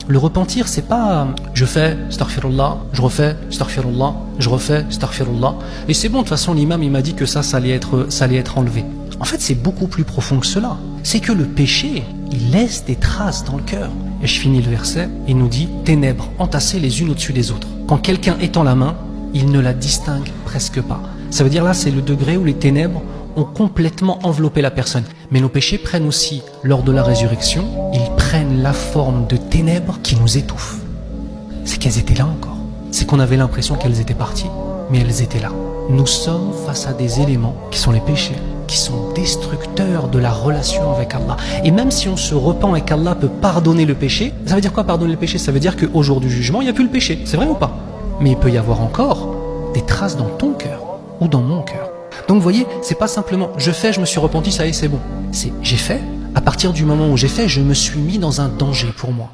Le repentir, c'est pas je fais astaghfirullah, je refais astaghfirullah, je refais astaghfirullah. Et c'est bon, de toute façon, l'imam il m'a dit que ça allait être enlevé. En fait, c'est beaucoup plus profond que cela. C'est que le péché, il laisse des traces dans le cœur. Et je finis le verset, il nous dit ténèbres entassées les unes au-dessus des autres. Quand quelqu'un étend la main, il ne la distingue presque pas. Ça veut dire là, c'est le degré où les ténèbres ont complètement enveloppé la personne. Mais nos péchés prennent aussi, lors de la résurrection, ils prennent la forme de ténèbres qui nous étouffent. C'est qu'elles étaient là encore. C'est qu'on avait l'impression qu'elles étaient parties, mais elles étaient là. Nous sommes face à des éléments qui sont les péchés, qui sont destructeurs de la relation avec Allah. Et même si on se repent et qu'Allah peut pardonner le péché, ça veut dire quoi pardonner le péché? Ça veut dire qu'au jour du jugement, il n'y a plus le péché. C'est vrai ou pas? Mais il peut y avoir encore des traces dans ton cœur ou dans mon cœur. Donc vous voyez, c'est pas simplement je fais, je me suis repenti, ça y est, c'est bon. C'est j'ai fait, à partir du moment où j'ai fait, je me suis mis dans un danger pour moi.